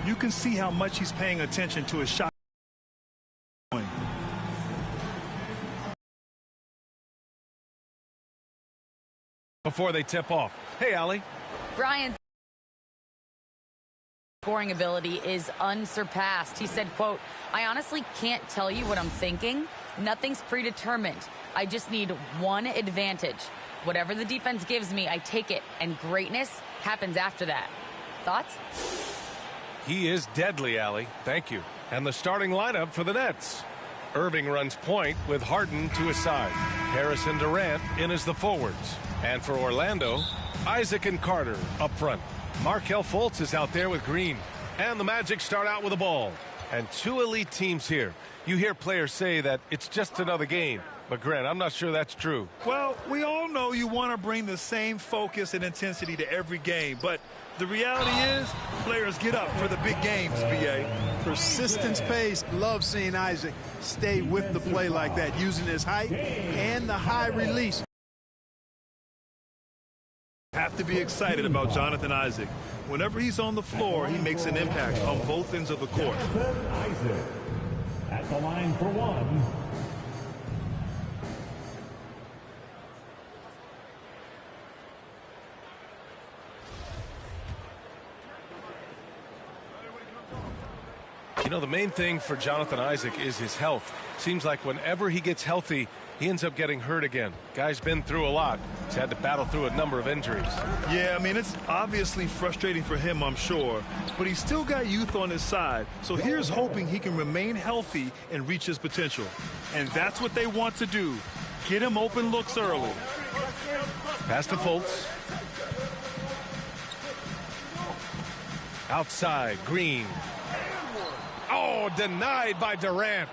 You can see how much he's paying attention to his shot. Before they tip off. Hey, Allie. Brian, scoring ability is unsurpassed. He said, quote, "I honestly can't tell you what I'm thinking. Nothing's predetermined. I just need one advantage. Whatever the defense gives me, I take it, and greatness happens after that." Thoughts? He is deadly, Allie. Thank you. And the starting lineup for the Nets. Irving runs point with Harden to his side. Harris and Durant in as the forwards. And for Orlando, Isaac and Carter up front. Markelle Fultz is out there with Green. And the Magic start out with a ball. And two elite teams here. You hear players say that it's just another game. But, Grant, I'm not sure that's true. Well, we all know you want to bring the same focus and intensity to every game. But the reality is, players get up for the big games, B.A. Persistence pays. Love seeing Isaac stay with the play like that, using his height and the high release. Have to be excited about Jonathan Isaac. Whenever he's on the floor, he makes an impact on both ends of the court. Isaac at the line for one. You know, the main thing for Jonathan Isaac is his health. Seems like whenever he gets healthy, he ends up getting hurt again. Guy's been through a lot. He's had to battle through a number of injuries. Yeah, I mean, it's obviously frustrating for him, I'm sure. But he's still got youth on his side. So here's hoping he can remain healthy and reach his potential. And that's what they want to do. Get him open looks early. Pass to Fultz. Outside, Green. Oh, denied by Durant.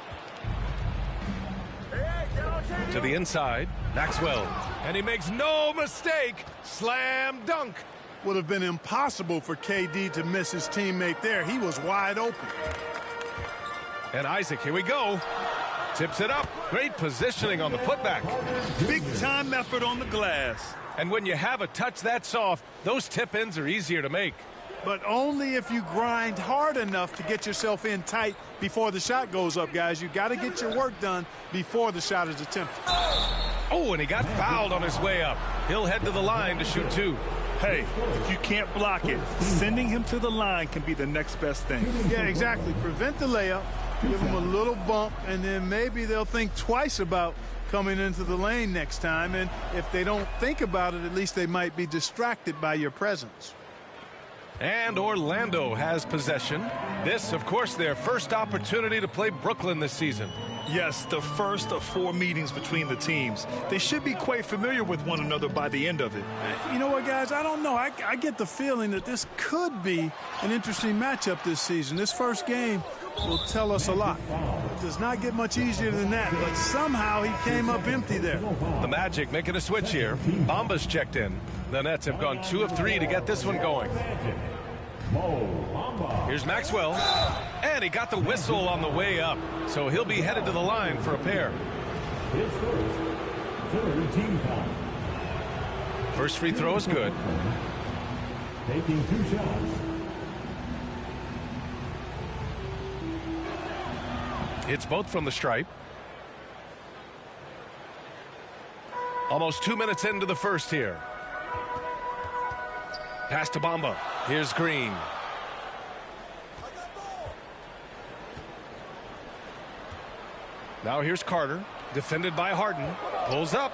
To the inside, Maxwell. And he makes no mistake. Slam dunk. Would have been impossible for KD to miss his teammate there. He was wide open. And Isaac, here we go. Tips it up. Great positioning on the putback. Big time effort on the glass. And when you have a touch that soft, those tip-ins are easier to make. But only if you grind hard enough to get yourself in tight before the shot goes up, guys. You got to get your work done before the shot is attempted. Oh, and he got fouled on his way up. He'll head to the line to shoot two. Hey, if you can't block it, sending him to the line can be the next best thing. Yeah, exactly. Prevent the layup, give him a little bump, and then maybe they'll think twice about coming into the lane next time. And if they don't think about it, at least they might be distracted by your presence. And Orlando has possession. This, of course, their first opportunity to play Brooklyn this season. Yes, the first of 4 meetings between the teams. They should be quite familiar with one another by the end of it. You know what, guys? I don't know. I get the feeling that this could be an interesting matchup this season. This first game will tell us a lot. It does not get much easier than that, but somehow he came up empty there. The Magic making a switch here. Bamba's checked in. The Nets have gone 2 of 3 to get this one going. Here's Maxwell. And he got the whistle on the way up. So he'll be headed to the line for a pair. His third team foul. First free throw is good. Taking 2 shots. Hits both from the stripe. Almost 2 minutes into the first here. Pass to Bamba. Here's Green. Now here's Carter. Defended by Harden. Pulls up.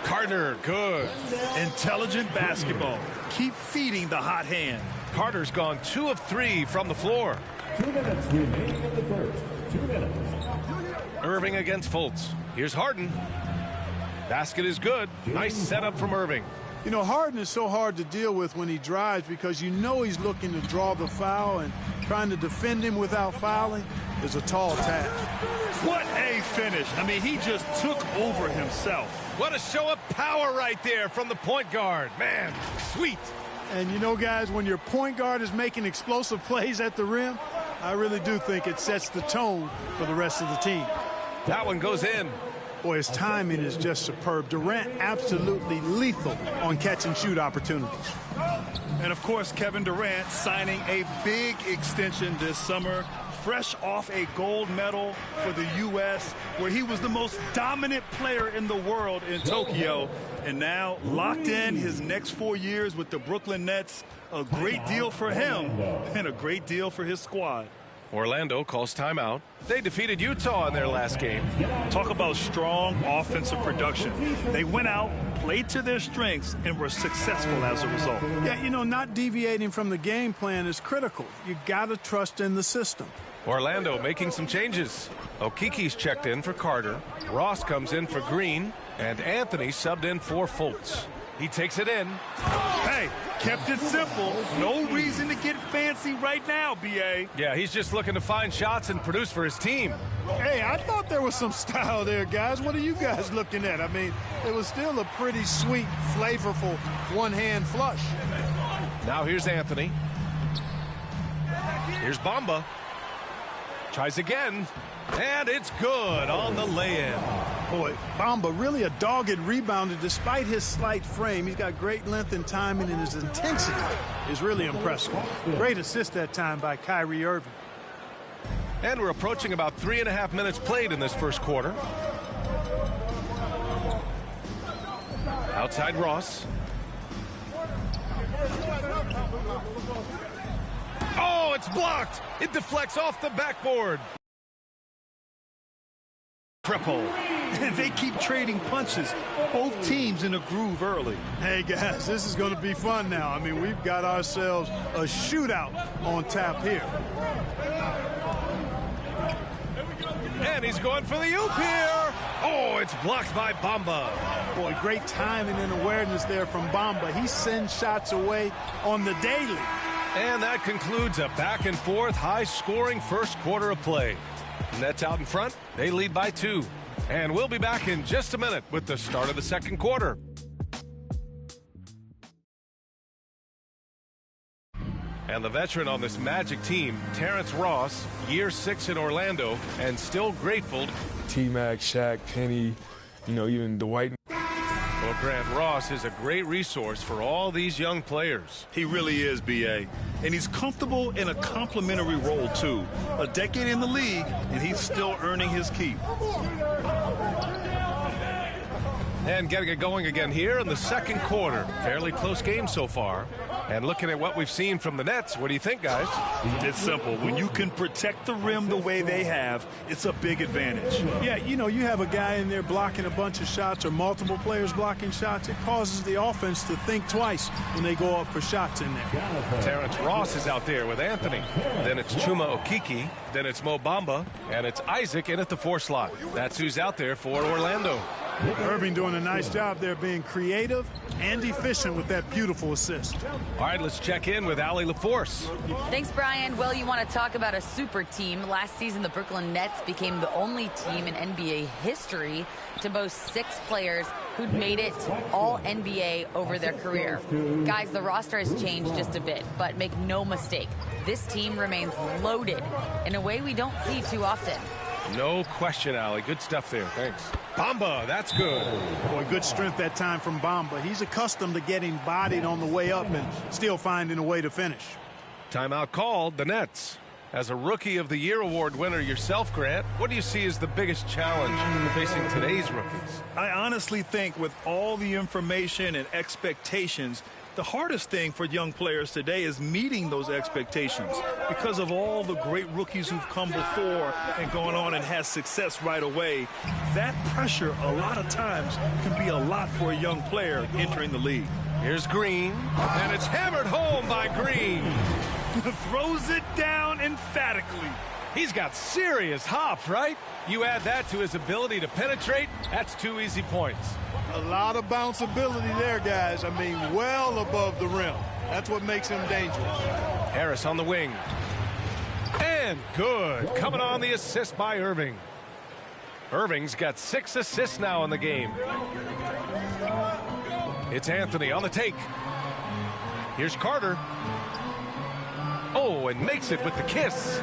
Carter, good. Intelligent basketball. Keep feeding the hot hand. Carter's gone 2 of 3 from the floor. 2 minutes remaining in the first. 2 minutes. Irving against Fultz. Here's Harden. Basket is good. Nice setup from Irving. You know, Harden is so hard to deal with when he drives because you know he's looking to draw the foul, and trying to defend him without fouling is a tall task. What a finish. I mean, he just took over himself. What a show of power right there from the point guard. Man, sweet. And you know, guys, when your point guard is making explosive plays at the rim, I really do think it sets the tone for the rest of the team. That one goes in. Boy, his timing is just superb. Durant absolutely lethal on catch and shoot opportunities. And, of course, Kevin Durant signing a big extension this summer, fresh off a gold medal for the U.S., where he was the most dominant player in the world in Tokyo. And now locked in his next 4 years with the Brooklyn Nets. A great deal for him and a great deal for his squad. Orlando calls timeout. They defeated Utah in their last game. Talk about strong offensive production. They went out, played to their strengths, and were successful as a result. Yeah, you know, not deviating from the game plan is critical. You got to trust in the system. Orlando making some changes. Okiki's checked in for Carter. Ross comes in for Green. And Anthony subbed in for Fultz. He takes it in. Hey, kept it simple. No reason to get fancy right now, B.A. Yeah, he's just looking to find shots and produce for his team. Hey, I thought there was some style there, guys. What are you guys looking at? I mean, it was still a pretty sweet, flavorful one-hand flush. Now here's Anthony. Here's Bamba. Tries again. And it's good on the lay-in. Boy, Bamba really a dogged rebounder despite his slight frame. He's got great length and timing, and his intensity is really impressive. Great assist that time by Kyrie Irving. And we're approaching about 3.5 minutes played in this first quarter. Outside Ross. Oh, it's blocked. It deflects off the backboard. Triple. And they keep trading punches. Both teams in a groove early. Hey, guys, this is going to be fun now. I mean, we've got ourselves a shootout on tap here. And he's going for the oop here. Oh, it's blocked by Bamba. Boy, great timing and awareness there from Bamba. He sends shots away on the daily. And that concludes a back-and-forth, high-scoring first quarter of play. Nets out in front. They lead by 2. And we'll be back in just a minute with the start of the second quarter. And the veteran on this Magic team, Terrence Ross, year 6 in Orlando, and still grateful. T-Mac, Shaq, Penny, you know, even Dwight. Well, Grant, Ross is a great resource for all these young players. He really is, B.A. And he's comfortable in a complimentary role, too. A decade in the league, and he's still earning his keep. And getting it going again here in the second quarter. Fairly close game so far. And looking at what we've seen from the Nets, what do you think, guys? It's simple. When you can protect the rim the way they have, it's a big advantage. Yeah, you know, you have a guy in there blocking a bunch of shots or multiple players blocking shots. It causes the offense to think twice when they go up for shots in there. Terrence Ross is out there with Anthony. Then it's Chuma Okeke. Then it's Mo Bamba. And it's Isaac in at the 4 slot. That's who's out there for Orlando. Irving doing a nice job there being creative and efficient with that beautiful assist. All right, let's check in with Allie LaForce. Thanks, Brian. Well, you want to talk about a super team. Last season, the Brooklyn Nets became the only team in NBA history to boast 6 players who'd made it all NBA over their career. Guys, the roster has changed just a bit, but make no mistake, this team remains loaded in a way we don't see too often. No question, Allie. Good stuff there. Thanks. Bamba, that's good. Boy, good strength that time from Bamba. He's accustomed to getting bodied on the way up and still finding a way to finish. Timeout called, the Nets. As a Rookie of the Year award winner yourself, Grant, what do you see as the biggest challenge facing today's rookies? I honestly think with all the information and expectations, the hardest thing for young players today is meeting those expectations because of all the great rookies who've come before and gone on and had success right away. That pressure a lot of times can be a lot for a young player entering the league. Here's Green, and it's hammered home by Green. Throws it down emphatically. He's got serious hops, right? You add that to his ability to penetrate, that's 2 easy points. A lot of bounceability there, guys. I mean, well above the rim. That's what makes him dangerous. Harris on the wing. And good. Coming on the assist by Irving. Irving's got 6 assists now in the game. It's Anthony on the take. Here's Carter. Oh, Oh, and makes it with the kiss.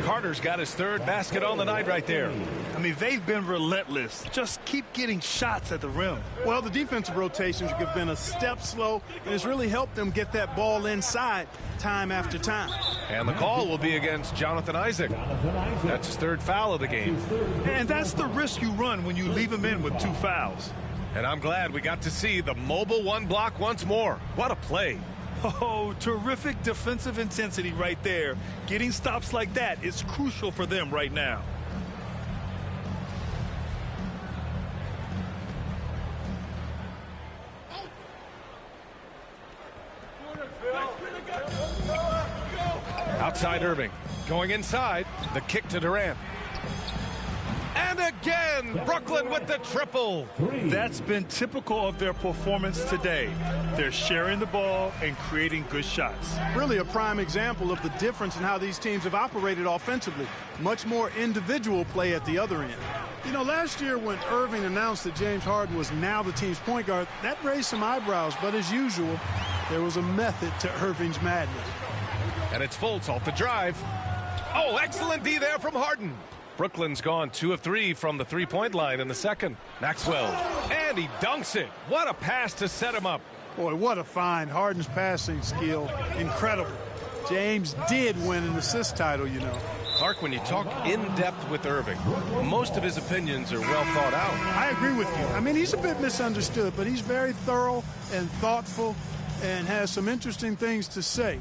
Carter's got his third basket on the night right there. I mean, they've been relentless. Just keep getting shots at the rim. Well, the defensive rotations have been a step slow, and it's really helped them get that ball inside time after time. And the call will be against Jonathan Isaac. That's his third foul of the game. And that's the risk you run when you leave him in with 2 fouls. And I'm glad we got to see the mobile one block once more. What a play. Oh, terrific defensive intensity right there. Getting stops like that is crucial for them right now. Outside Irving. Going inside. The kick to Durant. And again, Brooklyn with the triple. That's been typical of their performance today. They're sharing the ball and creating good shots. Really a prime example of the difference in how these teams have operated offensively. Much more individual play at the other end. You know, last year when Irving announced that James Harden was now the team's point guard, that raised some eyebrows. But as usual, there was a method to Irving's madness. And it's Fultz off the drive. Oh, excellent D there from Harden. Brooklyn's gone 2 of 3 from the three-point line in the second. Maxwell, and he dunks it. What a pass to set him up. Boy, what a find. Harden's passing skill, incredible. James did win an assist title, you know. Clark, when you talk in depth with Irving, most of his opinions are well thought out. I agree with you. I mean, he's a bit misunderstood, but he's very thorough and thoughtful and has some interesting things to say.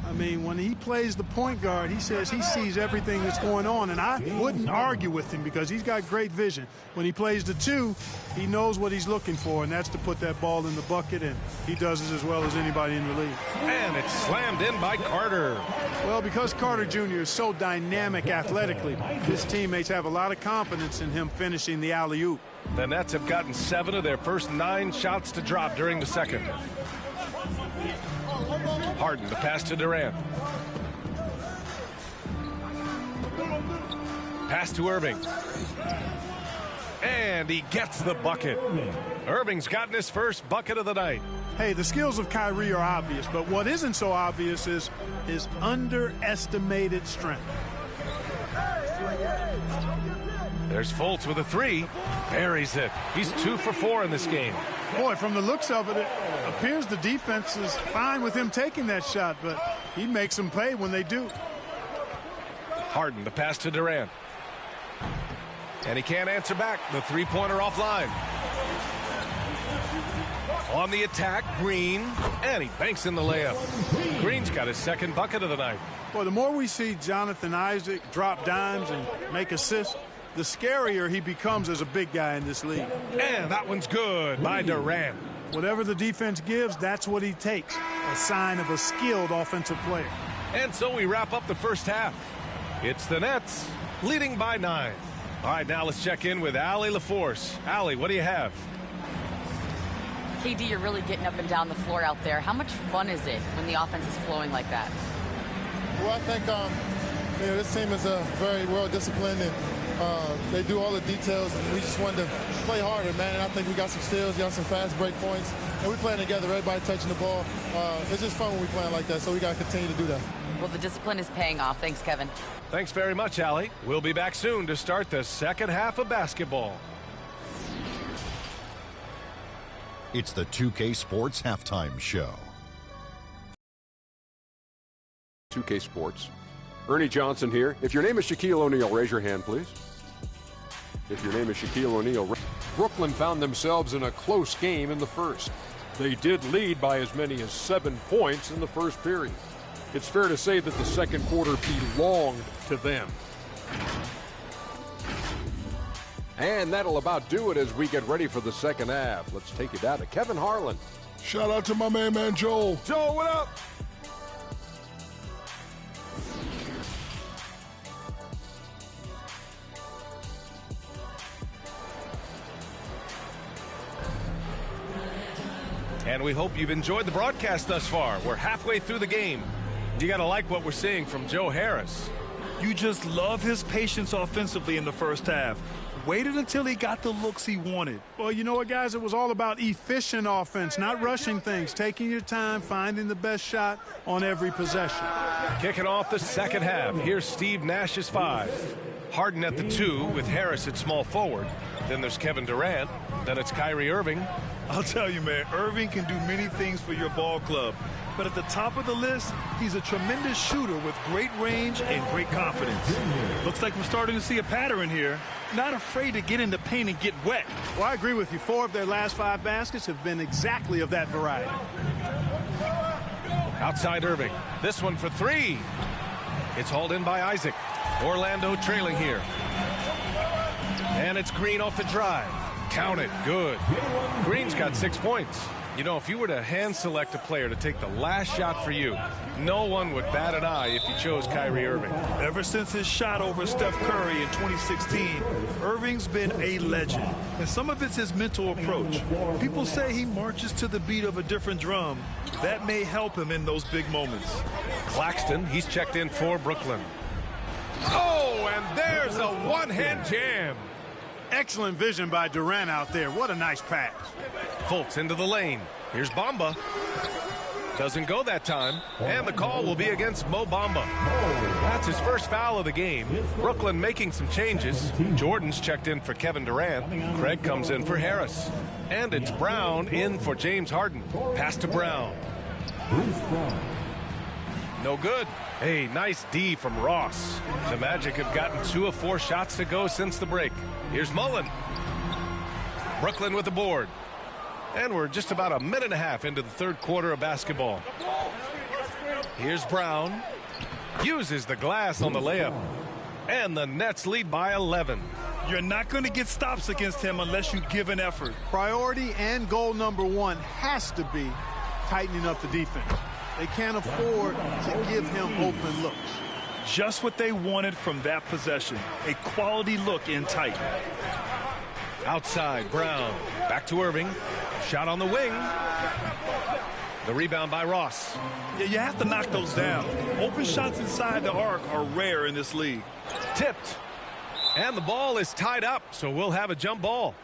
I mean, when he plays the point guard, he says he sees everything that's going on, and I wouldn't argue with him because he's got great vision. When he plays the 2, he knows what he's looking for, and that's to put that ball in the bucket, and he does it as well as anybody in the league. And it's slammed in by Carter. Well, because Carter Jr. is so dynamic athletically, his teammates have a lot of confidence in him finishing the alley-oop. The Nets have gotten 7 of their first 9 shots to drop during the second. Harden, the pass to Durant. Pass to Irving. And he gets the bucket. Irving's gotten his first bucket of the night. Hey, the skills of Kyrie are obvious, but what isn't so obvious is his underestimated strength. There's Fultz with a 3. Buries it. He's 2 for 4 in this game. Boy, from the looks of it, it appears the defense is fine with him taking that shot, but he makes them pay when they do. Harden, the pass to Durant. And he can't answer back. The three-pointer offline. On the attack, Green. And he banks in the layup. Green's got his second bucket of the night. Boy, the more we see Jonathan Isaac drop dimes and make assists, the scarier he becomes as a big guy in this league. And that one's good by Durant. Whatever the defense gives, that's what he takes. A sign of a skilled offensive player. And so we wrap up the first half. It's the Nets leading by 9. All right, now let's check in with Allie LaForce. Allie, what do you have? KD, you're really getting up and down the floor out there. How much fun is it when the offense is flowing like that? Well, I think this team is very well disciplined, and they do all the details, and we just wanted to play harder, man. And I think we got some steals, got some fast break points, and we're playing together, everybody touching the ball. It's just fun when we playing like that, so we got to continue to do that. Well, the discipline is paying off. Thanks, Kevin. Thanks very much, Allie. We'll be back soon to start the second half of basketball. It's the 2K Sports Halftime Show. 2K Sports. Ernie Johnson here. If your name is Shaquille O'Neal, raise your hand, please. If your name is Shaquille O'Neal. Brooklyn found themselves in a close game in the first. They did lead by as many as 7 points in the first period. It's fair to say that the second quarter belonged to them. And that'll about do it as we get ready for the second half. Let's take it down to Kevin Harlan. Shout out to my man Joel. Joel, what up? And we hope you've enjoyed the broadcast thus far. We're halfway through the game. You got to like what we're seeing from Joe Harris. You just love his patience offensively in the first half. waited until he got the looks he wanted. Well, you know what, guys? It was all about efficient offense, not rushing things, taking your time, finding the best shot on every possession. Kicking off the second half. Here's Steve Nash's 5. Harden at the 2 with Harris at small forward. Then there's Kevin Durant. Then it's Kyrie Irving. I'll tell you, man, Irving can do many things for your ball club. But at the top of the list, he's a tremendous shooter with great range and great confidence. Looks like we're starting to see a pattern here. Not afraid to get in the paint and get wet. Well, I agree with you. 4 of their last 5 baskets have been exactly of that variety. Outside Irving. This one for 3. It's hauled in by Isaac. Orlando trailing here. And it's Green off the drive. Count it. Good. Green's got 6 points. You know, if you were to hand select a player to take the last shot for you, no one would bat an eye if you chose Kyrie Irving. Ever since his shot over Steph Curry in 2016, Irving's been a legend. And some of it's his mental approach. People say he marches to the beat of a different drum. That may help him in those big moments. Claxton, he's checked in for Brooklyn. Oh, and there's a one-hand jam. Excellent vision by Durant out there. What a nice pass. Fultz into the lane. Here's Bamba. Doesn't go that time. And the call will be against Mo Bamba. That's his first foul of the game. Brooklyn making some changes. Jordan's checked in for Kevin Durant. Craig comes in for Harris. And it's Brown in for James Harden. Pass to Brown. No good. Hey, nice D from Ross. The Magic have gotten 2 of 4 shots to go since the break. Here's Mullen. Brooklyn with the board. And we're just about a minute and a half into the third quarter of basketball. Here's Brown. Uses the glass on the layup. And the Nets lead by 11. You're not going to get stops against him unless you give an effort. Priority and goal number 1 has to be tightening up the defense. They can't afford to give him open looks. Just what they wanted from that possession. A quality look in tight. Outside, Brown. Back to Irving. Shot on the wing. The rebound by Ross. Yeah, you have to knock those down. Open shots inside the arc are rare in this league. Tipped. And the ball is tied up, so we'll have a jump ball.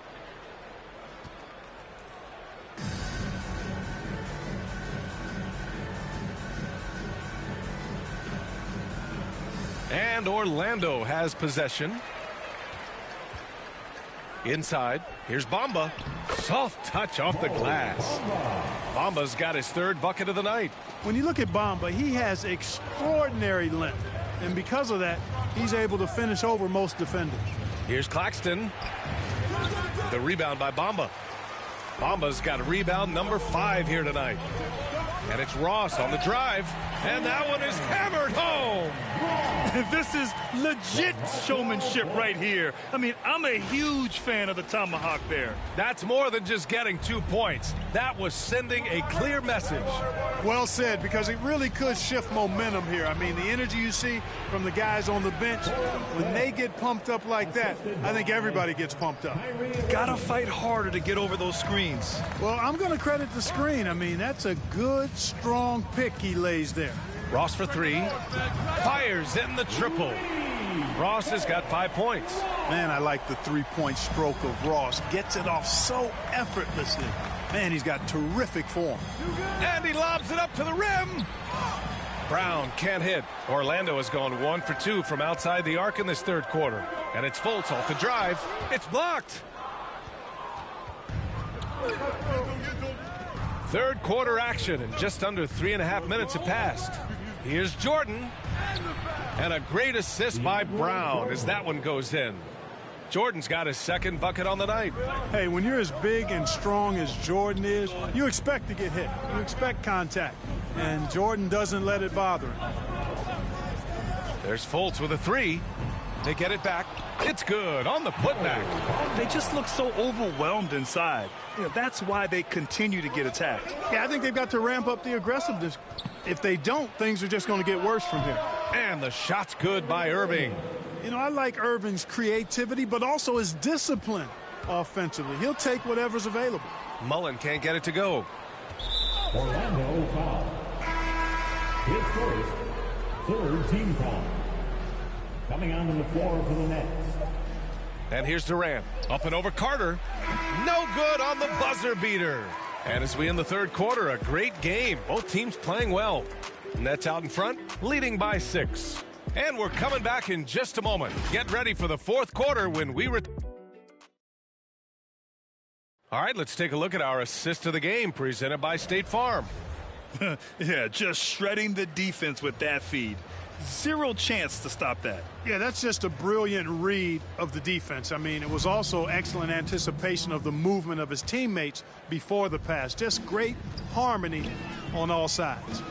And Orlando has possession. Inside, here's Bamba. Soft touch off the glass. Bamba's got his 3rd bucket of the night. When you look at Bamba, he has extraordinary length. And because of that, he's able to finish over most defenders. Here's Claxton. The rebound by Bamba. Bamba's got rebound number 5 here tonight. And it's Ross on the drive. And that one is hammered home. This is legit showmanship right here. I mean, I'm a huge fan of the tomahawk there. That's more than just getting 2 points. That was sending a clear message. Well said, because it really could shift momentum here. I mean, the energy you see from the guys on the bench, when they get pumped up like that, I think everybody gets pumped up. Gotta fight harder to get over those screens. Well, I'm going to credit the screen. I mean, that's a good, strong pick he lays there. Ross for 3. Fires in the triple. Ross has got 5 points. Man, I like the 3-point stroke of Ross. Gets it off so effortlessly. Man, he's got terrific form. And he lobs it up to the rim. Brown can't hit. Orlando has gone 1 for 2 from outside the arc in this third quarter. And it's Fultz off the drive. It's blocked. Third quarter action, and just under 3.5 minutes have passed. Here's Jordan. And a great assist by Brown as that one goes in. Jordan's got his 2nd bucket on the night. Hey, when you're as big and strong as Jordan is, you expect to get hit. You expect contact. And Jordan doesn't let it bother him. There's Fultz with a 3. They get it back. It's good on the putback. They just look so overwhelmed inside. You know, that's why they continue to get attacked. Yeah, I think they've got to ramp up the aggressiveness. If they don't, things are just going to get worse from here. And the shot's good by Irving. You know, I like Irving's creativity, but also his discipline offensively. He'll take whatever's available. Mullen can't get it to go. Orlando foul. His first, 3rd team foul. Coming onto the floor for the Nets. And here's Durant. Up and over Carter. No good on the buzzer beater. And as we end the third quarter, a great game. Both teams playing well. Nets out in front, leading by 6. And we're coming back in just a moment. Get ready for the fourth quarter when we return. All right, let's take a look at our assist of the game presented by State Farm. Yeah, just shredding the defense with that feed. Zero chance to stop that. Yeah, that's just a brilliant read of the defense. I mean, it was also excellent anticipation of the movement of his teammates before the pass. Just great harmony on all sides.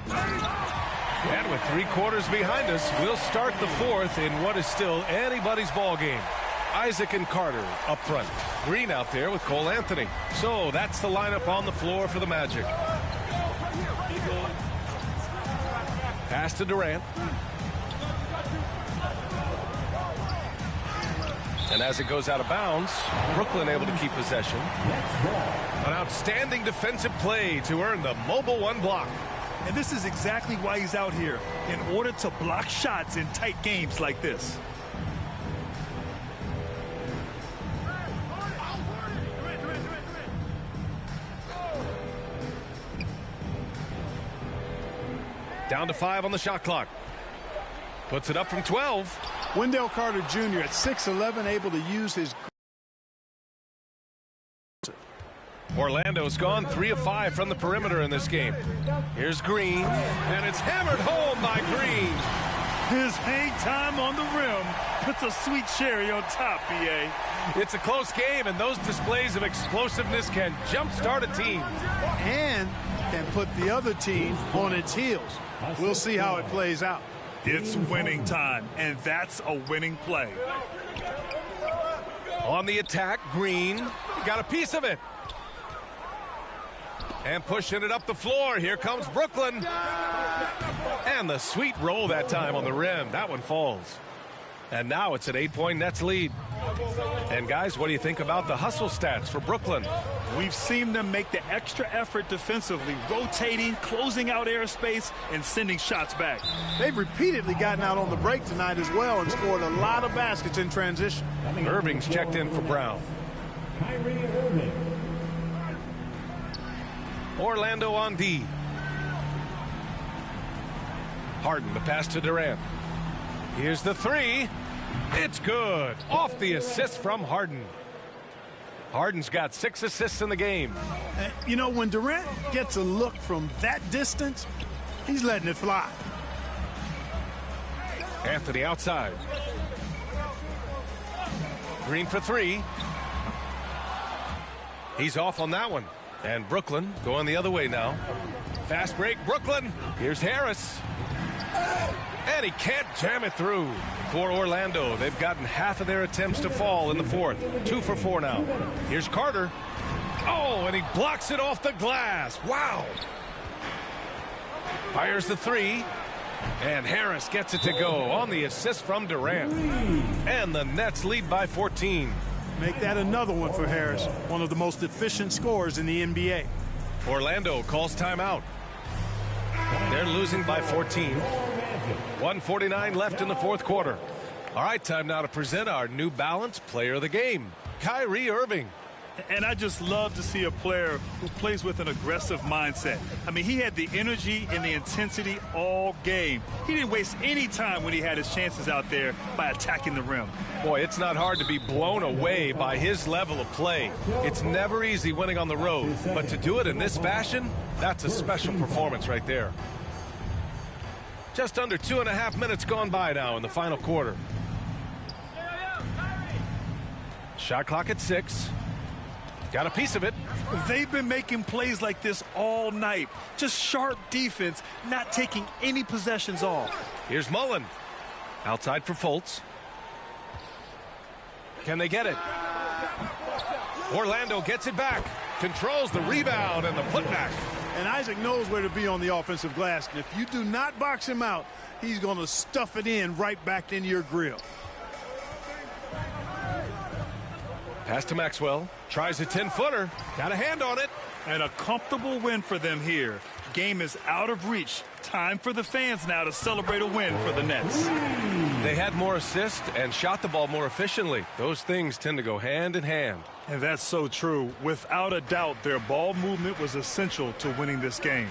And with 3 quarters behind us, we'll start the fourth in what is still anybody's ball game. Isaac and Carter up front. Green out there with Cole Anthony. So that's the lineup on the floor for the Magic. Pass to Durant. And as it goes out of bounds, Brooklyn able to keep possession. An outstanding defensive play to earn the mobile 1 block. And this is exactly why he's out here, in order to block shots in tight games like this. Down to 5 on the shot clock. Puts it up from 12. Wendell Carter Jr. at 6'11", able to use his... Orlando's gone 3 of 5 from the perimeter in this game. Here's Green, and it's hammered home by Green. His hang time on the rim puts a sweet cherry on top, B.A. It's a close game, and those displays of explosiveness can jumpstart a team. And can put the other team on its heels. We'll see how it plays out. It's winning time, and that's a winning play. On the attack, Green got a piece of it. And pushing it up the floor, here comes Brooklyn. And the sweet roll that time on the rim. That one falls. And now it's an 8-point Nets lead. And guys, what do you think about the hustle stats for Brooklyn? We've seen them make the extra effort defensively, rotating, closing out airspace, and sending shots back. They've repeatedly gotten out on the break tonight as well and scored a lot of baskets in transition. Irving's checked in for Brown. Kyrie Irving. Orlando on D. Harden, the pass to Durant. Here's the 3. It's good. Off the assist from Harden. Harden's got 6 assists in the game. You know, when Durant gets a look from that distance, he's letting it fly. Anthony outside. Green for 3. He's off on that one. And Brooklyn going the other way now. Fast break, Brooklyn. Here's Harris. And he can't jam it through. For Orlando, they've gotten half of their attempts to fall in the fourth. 2 for 4 now. Here's Carter. Oh, and he blocks it off the glass. Wow. Fires the 3. And Harris gets it to go on the assist from Durant. And the Nets lead by 14. Make that another one for Harris, one of the most efficient scorers in the NBA. Orlando calls timeout. They're losing by 14. 1:49 left in the fourth quarter. All right, time now to present our New Balance player of the game, Kyrie Irving. And I just love to see a player who plays with an aggressive mindset. I mean, he had the energy and the intensity all game. He didn't waste any time when he had his chances out there by attacking the rim. Boy, it's not hard to be blown away by his level of play. It's never easy winning on the road, but to do it in this fashion, that's a special performance right there. Just under 2.5 minutes gone by now in the final quarter. Shot clock at 6. Got a piece of it. They've been making plays like this all night. Just sharp defense, not taking any possessions off. Here's Mullen. Outside for Fultz. Can they get it? Orlando gets it back. Controls the rebound and the putback. And Isaac knows where to be on the offensive glass. And if you do not box him out, he's going to stuff it in right back into your grill. Pass to Maxwell. Tries a 10-footer. Got a hand on it. And a comfortable win for them here. Game is out of reach. Time for the fans now to celebrate a win for the Nets. They had more assists and shot the ball more efficiently. Those things tend to go hand in hand. And that's so true. Without a doubt, their ball movement was essential to winning this game.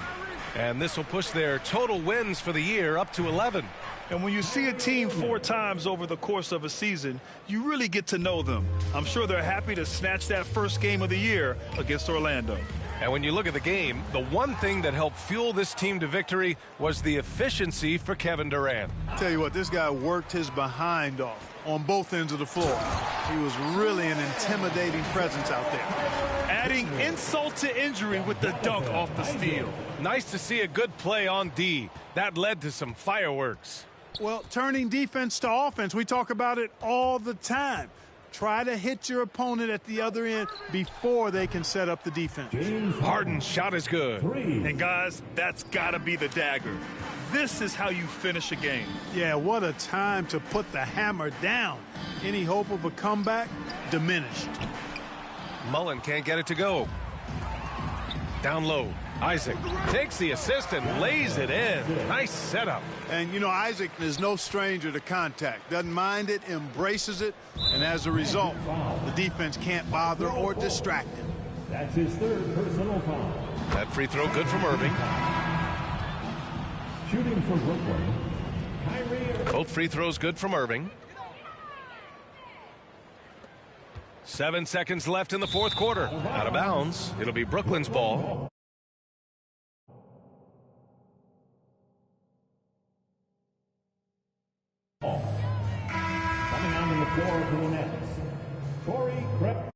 And this will push their total wins for the year up to 11. And when you see a team 4 times over the course of a season, you really get to know them. I'm sure they're happy to snatch that first game of the year against Orlando. And when you look at the game, the one thing that helped fuel this team to victory was the efficiency for Kevin Durant. Tell you what, this guy worked his behind off on both ends of the floor. He was really an intimidating presence out there. Adding insult to injury with the dunk off the steal. Nice to see a good play on D. That led to some fireworks. Well, turning defense to offense, we talk about it all the time. Try to hit your opponent at the other end before they can set up the defense. Harden's shot is good. And guys, that's got to be the dagger. This is how you finish a game. Yeah, what a time to put the hammer down. Any hope of a comeback? Diminished. Mullen can't get it to go. Down low. Isaac takes the assist and lays it in. Nice setup. And, you know, Isaac is no stranger to contact. Doesn't mind it, embraces it, and as a result, the defense can't bother or distract him. That's his 3rd personal foul. That free throw good from Irving. Shooting for Brooklyn, Kyrie. Both free throws good from Irving. 7 seconds left in the 4th quarter. Out of bounds. It'll be Brooklyn's ball. Coming onto the floor for the Nets, Torrey Crep.